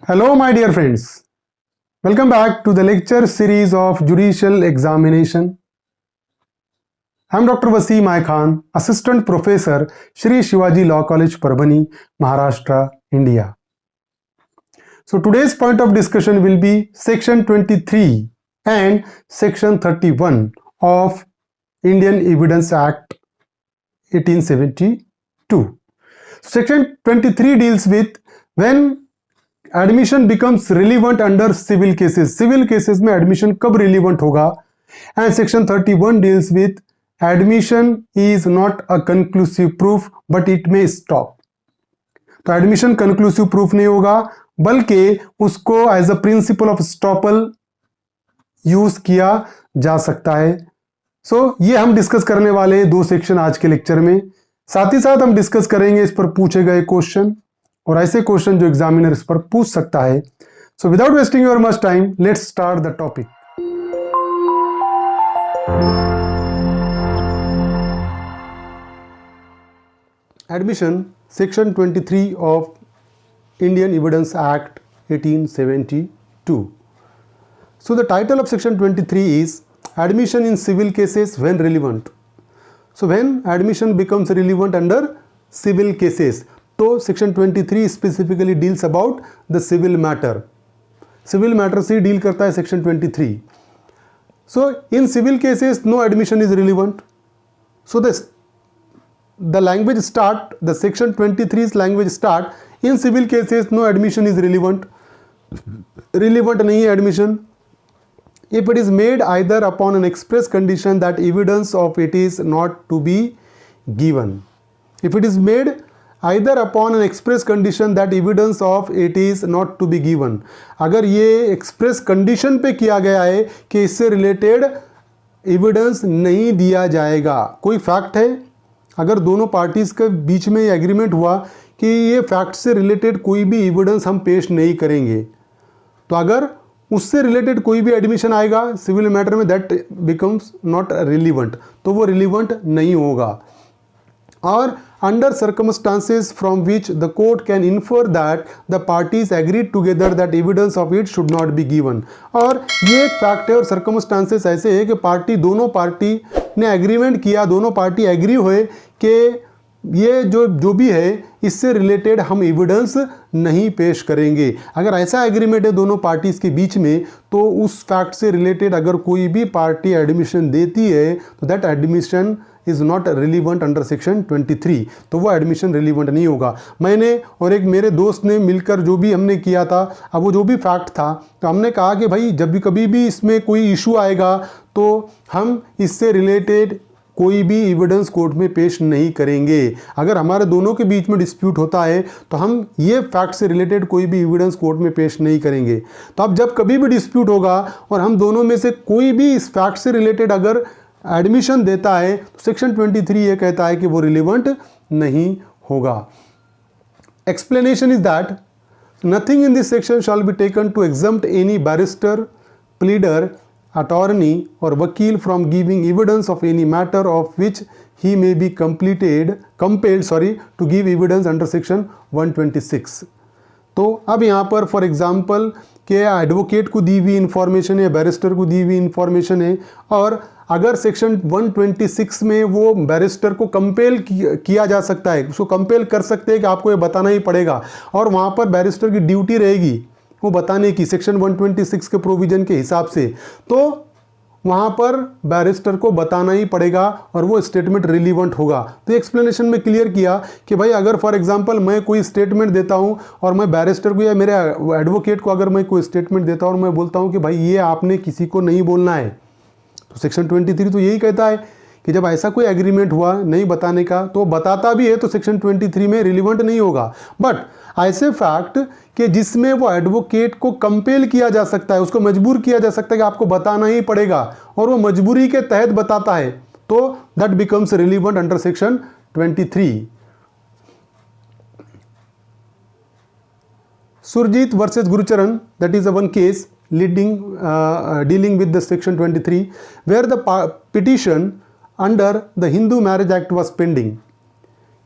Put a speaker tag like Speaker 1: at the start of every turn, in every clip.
Speaker 1: Hello, my dear friends. Welcome back to the lecture series of Judicial Examination. I am Dr. Wasim I Khan, Assistant Professor, Shri Shivaji Law College, Parbhani, Maharashtra, India. So today's point of discussion will be Section 23 and Section 31 of Indian Evidence Act 1872. Section 23 deals with when admission becomes relevant under civil cases. Civil cases में admission कब relevant होगा. And section 31 deals with admission is not a conclusive proof but it may estop. तो admission conclusive proof नहीं होगा बल्कि उसको as a principle of estoppel use किया जा सकता है. सो ये हम डिस्कस करने वाले दो सेक्शन आज के लेक्चर में. साथ ही साथ हम डिस्कस करेंगे इस पर पूछे गए क्वेश्चन और ऐसे क्वेश्चन जो एग्जामिनर इस पर पूछ सकता है. So without wasting your much time let's start the topic. Admission section 23 of Indian evidence act 1872. So the title of section 23 is admission in civil cases when relevant. So when admission becomes relevant under civil cases. तो section 23 specifically deals about the civil matter. Civil matter से डील करता है section 23. So in civil cases no admission is relevant. So the language start the section 23 language start in civil cases no admission is relevant. Relevant नहीं है admission if it is made either upon an express condition that evidence of it is not to be given. If it is made either upon an express condition that evidence of it is not to be given. अगर ये express condition पे किया गया है कि इससे related evidence नहीं दिया जाएगा. कोई fact है, अगर दोनों parties के बीच में ये agreement हुआ कि ये fact से related कोई भी evidence हम पेश नहीं करेंगे, तो अगर उससे related कोई भी admission आएगा civil matter में that becomes not relevant, तो वो relevant नहीं होगा. और under circumstances from which the court can infer that the parties agreed together that evidence of it should not be given. और ये एक फैक्ट है और circumstances ऐसे है कि दोनों पार्टी ने एग्रीमेंट किया, दोनों पार्टी एग्री हुए कि ये जो भी है इससे रिलेटेड हम एविडेंस नहीं पेश करेंगे. अगर ऐसा एग्रीमेंट है दोनों पार्टीज के बीच में तो उस फैक्ट से रिलेटेड अगर कोई भी पार्टी एडमिशन देती है तो that admission is not relevant under section 23. तो वो एडमिशन रिलीवेंट नहीं होगा. मैंने और एक मेरे दोस्त ने मिलकर जो भी हमने किया था, अब वो जो भी फैक्ट था तो हमने कहा कि भाई जब भी कभी भी इसमें कोई इशू आएगा तो हम इससे रिलेटेड कोई भी एविडेंस कोर्ट में पेश नहीं करेंगे. अगर हमारे दोनों के बीच में डिस्प्यूट होता है तो हम ये फैक्ट से रिलेटेड कोई भी एविडेंस कोर्ट में पेश नहीं करेंगे. तो अब जब कभी भी डिस्प्यूट होगा और हम दोनों में से कोई भी इस फैक्ट से रिलेटेड अगर एडमिशन देता है तो सेक्शन 23 ये कहता है कि वो रिलेवेंट नहीं होगा. Explanation is that nothing in this section shall be taken to exempt any barrister, pleader, attorney or वकील from giving evidence of any matter of which he may be compelled to give evidence under section 126. तो अब यहाँ पर for example के advocate को दी हुई information है, barrister को दी हुई इंफॉर्मेशन है और अगर सेक्शन 126 में वो बैरिस्टर को कंपेल किया जा सकता है, उसको कंपेल कर सकते हैं कि आपको ये बताना ही पड़ेगा और वहाँ पर बैरिस्टर की ड्यूटी रहेगी वो बताने की सेक्शन 126 के प्रोविजन के हिसाब से, तो वहाँ पर बैरिस्टर को बताना ही पड़ेगा और वो स्टेटमेंट रिलीवेंट होगा. तो एक्सप्लेनेशन में क्लियर किया कि भाई अगर फॉर एग्जांपल मैं कोई स्टेटमेंट देता हूँ और मैं बैरिस्टर को या मेरे एडवोकेट को अगर मैं कोई स्टेटमेंट देता हूँ और मैं बोलता हूँ कि भाई ये आपने किसी को नहीं बोलना है, तो सेक्शन 23 तो यही कहता है कि जब ऐसा कोई एग्रीमेंट हुआ नहीं बताने का तो बताता भी है तो सेक्शन 23 में रिलीवेंट नहीं होगा. बट ऐसे फैक्ट कि जिसमें वो एडवोकेट को कंपेल किया जा सकता है, उसको मजबूर किया जा सकता है कि आपको बताना ही पड़ेगा और वो मजबूरी के तहत बताता है तो that becomes relevant under section 23. Surjit versus Gurucharan, that is a one case dealing with the section 23 where the petition under the Hindu Marriage Act was pending.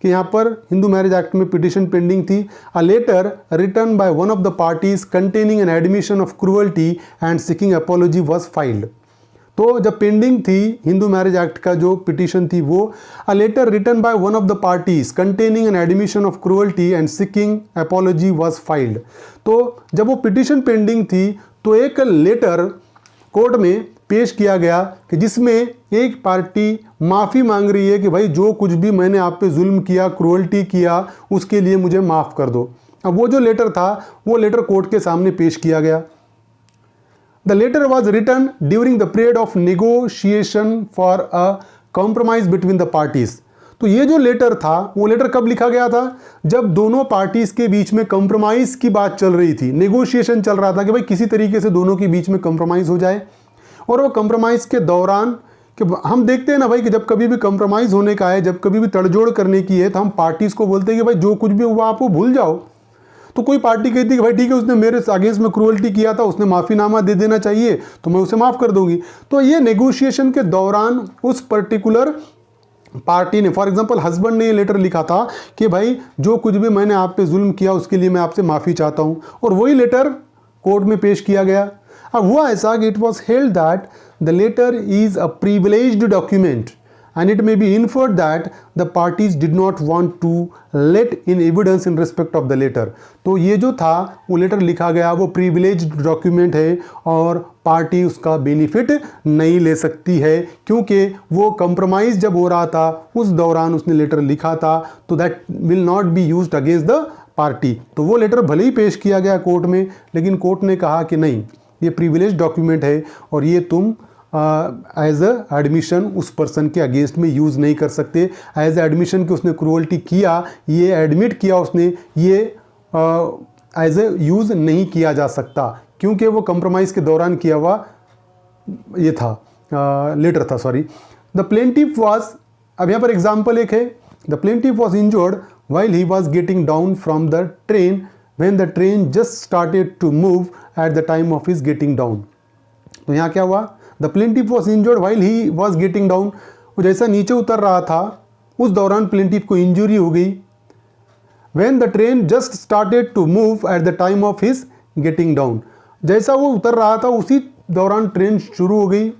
Speaker 1: कि यहाँ पर हिंदू मैरिज एक्ट में पिटिशन पेंडिंग थी। A letter written by one of the parties containing an admission of cruelty and seeking apology was filed. तो जब pending थी Hindu Marriage act का जो पिटिशन थी वो, a letter written by one of the parties containing an admission of cruelty and seeking apology was filed. तो जब वो पिटिशन पेंडिंग थी तो एक लेटर कोर्ट में पेश किया गया कि जिसमें एक पार्टी माफ़ी मांग रही है कि भाई जो कुछ भी मैंने आप पे जुल्म किया, क्रूअल्टी किया, उसके लिए मुझे माफ़ कर दो। अब वो जो लेटर था वो लेटर कोर्ट के सामने पेश किया गया। The letter was written during the period of negotiation for a compromise between the parties. तो ये जो लेटर था वो लेटर कब लिखा गया था? जब दोनों पार्टीज के बीच में कंप्रोमाइज की बात चल रही थी, नेगोशिएशन चल रहा था कि भाई किसी तरीके से दोनों के बीच में कंप्रोमाइज हो जाए। और वो कंप्रोमाइज के दौरान कि हम देखते हैं ना भाई कि जब कभी भी कंप्रोमाइज होने का है, जब कभी भी तड़जोड़ करने की है, तो हम पार्टीज को बोलते हैं कि भाई जो कुछ भी हुआ आप वो भूल जाओ। तो कोई पार्टी कहती है कि भाई ठीक है उसने मेरे अगेंस्ट में क्रूअल्टी किया था, उसने माफ़ीनामा दे देना चाहिए तो मैं उसे माफ़ कर दूंगी। तो ये नेगोशिएशन के दौरान उस पर्टिकुलर पार्टी ने, फॉर एग्जांपल हस्बैंड ने ये लेटर लिखा था कि भाई जो कुछ भी मैंने आप पे जुल्म किया उसके लिए मैं आपसे माफ़ी चाहता हूँ, और वही लेटर कोर्ट में पेश किया गया। अब हुआ ऐसा कि it was held that the letter is a privileged document and it may be inferred that the parties did not want to let in evidence in respect of the letter। तो ये जो था वो लेटर लिखा गया वो privileged document है और पार्टी उसका बेनिफिट नहीं ले सकती है, क्योंकि वो कंप्रोमाइज़ जब हो रहा था उस दौरान उसने लेटर लिखा था, तो that will not be used against the party. तो वो लेटर भले ही पेश किया गया कोर्ट में, लेकिन कोर्ट ने कहा कि नहीं ये प्रिविलेज्ड डॉक्यूमेंट है और ये तुम एज अ एडमिशन उस पर्सन के अगेंस्ट में यूज़ नहीं कर सकते। एज एडमिशन कि उसने क्रूअल्टी किया, ये एडमिट किया उसने, ये एज ए यूज़ नहीं किया जा सकता, क्योंकि वो कंप्रोमाइज़ के दौरान किया हुआ ये था लेटर था, सॉरी। द प्लेंटिफ वॉज, अब यहाँ पर एग्जाम्पल एक है, the plaintiff was injured while he was getting down from the train when the train just started to move at the time of his getting down। तो यहाँ क्या हुआ? The plaintiff was injured while he was getting down। वो जैसा नीचे उतर रहा था उस दौरान प्लेंटिफ को इंजरी हो गई। When the train just started to move at the time of his getting down, जैसा वो उतर रहा था उसी दौरान ट्रेन शुरू हो गई,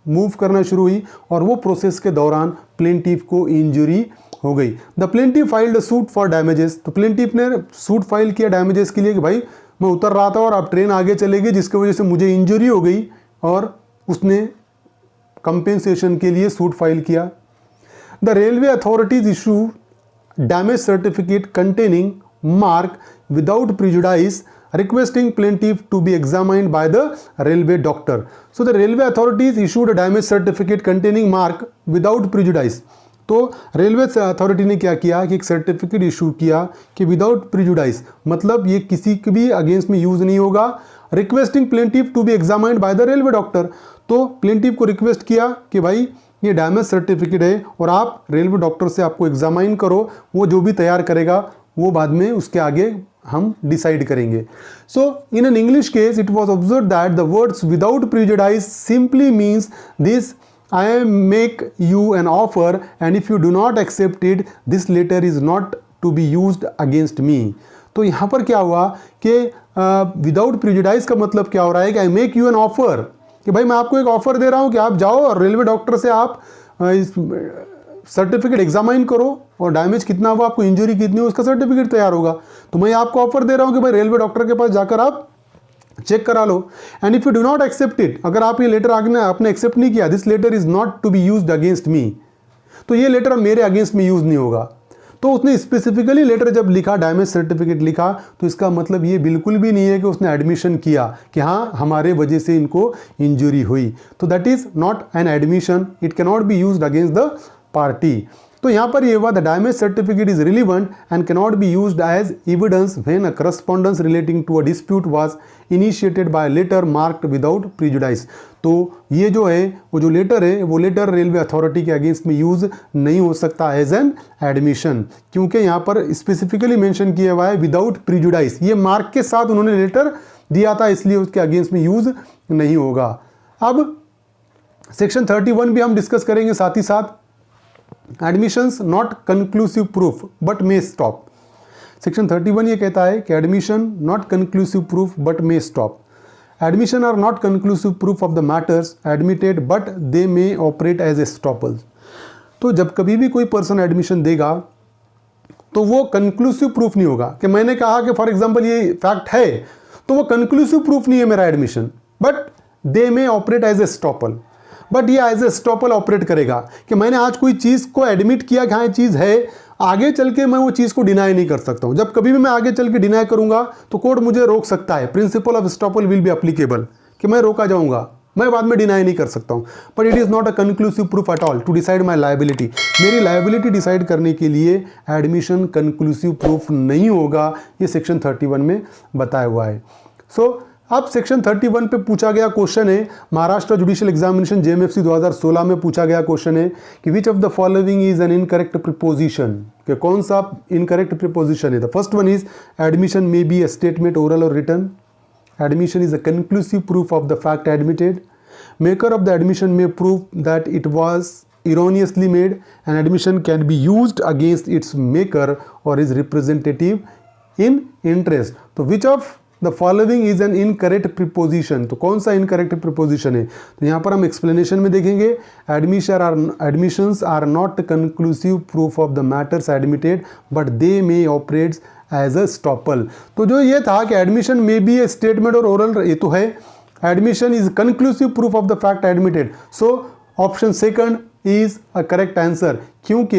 Speaker 1: मूव करना शुरू हुई, और वो प्रोसेस के दौरान प्लेंटिफ को इंजरी हो गई। The plaintiff filed a suit for damages. तो प्लेंटिफ ने सूट फाइल किया डैमेजेस के लिए कि भाई मैं उतर रहा था और अब ट्रेन आगे चले गई जिसकी वजह से मुझे इंजरी हो गई, और उसने कंपेंसेशन के लिए सूट फाइल किया। The railway authorities issue damage certificate containing mark without prejudice requesting plaintiff to be examined by the railway doctor। So the railway authorities issued a damage certificate containing mark without prejudice। तो railway authority ने क्या किया कि एक certificate issue किया कि without prejudice, मतलब ये किसी के भी अगेंस्ट में यूज नहीं होगा। Requesting plaintiff to be examined by the railway doctor. तो प्लेंटिफ को रिक्वेस्ट किया कि भाई ये डैमेज सर्टिफिकेट है और आप रेलवे डॉक्टर से आपको एग्जामाइन करो, वो जो भी तैयार करेगा वो बाद में उसके आगे हम डिसाइड करेंगे। So in an English case it was observe that the words without prejudice simply means this I make you an offer and if you do not accept it, this letter is not to be used against me। तो यहाँ पर क्या हुआ कि without prejudice का मतलब क्या हो रहा है कि I make you an offer, कि भाई मैं आपको एक ऑफर दे रहा हूँ कि आप जाओ और रेलवे डॉक्टर से आप इस सर्टिफिकेट एग्जामाइन करो और डैमेज कितना हुआ, आपको इंजरी कितनी हुई, उसका सर्टिफिकेट तैयार होगा। तो मैं आपको ऑफर दे रहा हूँ कि भाई रेलवे डॉक्टर के पास जाकर आप चेक करा लो। And if you do not accept it, अगर आप ये लेटर आपने एक्सेप्ट नहीं किया, this letter is not to be used against me, तो ये लेटर मेरे अगेंस्ट में यूज नहीं होगा। तो उसने स्पेसिफिकली लेटर जब लिखा, डैमेज सर्टिफिकेट लिखा, तो इसका मतलब ये बिल्कुल भी नहीं है कि उसने एडमिशन किया कि हाँ हमारे वजह से इनको इंजरी हुई। तो that is not an admission, it can not be used against the party. तो यहाँ पर ये हुआ the damage certificate is relevant and can not be used as evidence when a correspondence relating to a dispute was initiated by letter marked without prejudice. तो ये जो है वो जो लेटर है वो लेटर रेलवे अथॉरिटी के अगेंस्ट में यूज नहीं हो सकता एज एन एडमिशन, क्योंकि यहाँ पर स्पेसिफिकली मेंशन किया हुआ है विदाउट प्रिजुडाइस, ये मार्क के साथ उन्होंने लेटर दिया था, इसलिए उसके अगेंस्ट में यूज नहीं होगा। अब सेक्शन 31 भी हम डिस्कस करेंगे साथ ही साथ। Admissions not conclusive proof but may estop. Section 31 ये कहता है कि admission not conclusive proof but may estop. Admission are not conclusive proof of the matters admitted but they may operate as a estoppel. तो जब कभी भी कोई person admission देगा तो वो कंक्लूसिव प्रूफ नहीं होगा कि मैंने कहा कि फॉर एग्जांपल ये फैक्ट है, तो वो कंक्लूसिव प्रूफ नहीं है मेरा admission, but they may operate as a estoppel. But ये एज ए स्टॉपल ऑपरेट करेगा कि मैंने आज कोई चीज़ को एडमिट किया कि हाँ ये चीज़ है, आगे चल के मैं वो चीज़ को डिनाई नहीं कर सकता हूँ। जब कभी भी मैं आगे चल के डिनाई करूँगा तो कोर्ट मुझे रोक सकता है। Principal of estoppel will be applicable, कि मैं रोका जाऊँगा, मैं बाद में डिनाई नहीं कर सकता हूँ। But it is not a conclusive proof at all to decide my liability. मेरी लायबिलिटी डिसाइड करने के लिए एडमिशन कंक्लूसिव प्रूफ नहीं होगा, ये सेक्शन 31 में बताया हुआ है। सो अब सेक्शन 31 पे पूछा गया क्वेश्चन है, महाराष्ट्र जुडिशियल एग्जामिनेशन JMFC 2016 में पूछा गया क्वेश्चन है कि which of the following is an incorrect preposition, कि कौन सा इनकरेक्ट प्रिपोजिशन है। The first one is admission may be a statement oral और written. Admission is a conclusive proof of the fact admitted. Maker of the admission may prove that it was erroneously made, and admission can be used against its maker or his representative in interest. तो which of the following is an incorrect preposition? तो कौन सा incorrect preposition है? तो यहाँ पर हम explanation में देखेंगे admissions are not conclusive proof of the matters admitted, but they may operate as a estoppel. तो जो ये था कि एडमिशन में भी स्टेटमेंट और ओरल, ये तो है। Admission is conclusive proof of the fact admitted, so option second is a correct answer, क्योंकि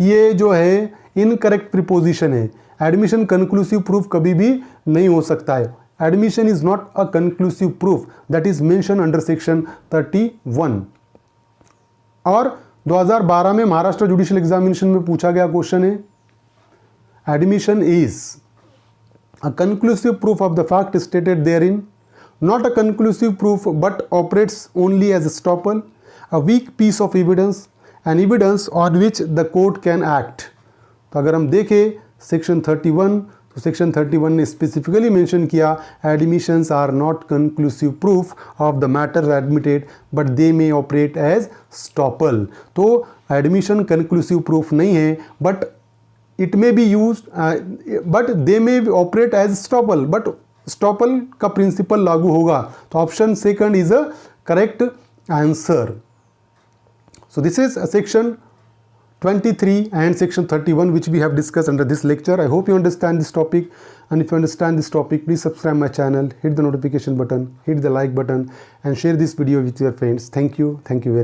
Speaker 1: ये जो है इनकरेक्ट प्रीपोजिशन है। एडमिशन कंक्लूसिव प्रूफ कभी भी नहीं हो सकता है। Admission is not a conclusive proof that is mention under section 31। और 2012 में महाराष्ट्र जुडिशियल एग्जामिनेशन में पूछा गया क्वेश्चन है, admission is a conclusive proof of the fact stated therein, not a conclusive proof but operates only as a stopple, a weak piece of evidence, an evidence on which the court can act। तो अगर हम देखें section 31, तो section 31 ने specifically mention किया admissions are not conclusive proof of the matter admitted but they may operate as estoppel. तो admission conclusive proof नहीं है, but it may be used but they may operate as stopple, but stopple का principal लागू होगा। तो option second is a correct answer. So this is section 23 and section 31 which we have discussed under this lecture. I hope you understand this topic, and if you understand this topic, please subscribe my channel, hit the notification button, hit the like button, and share this video with your friends. Thank you very much.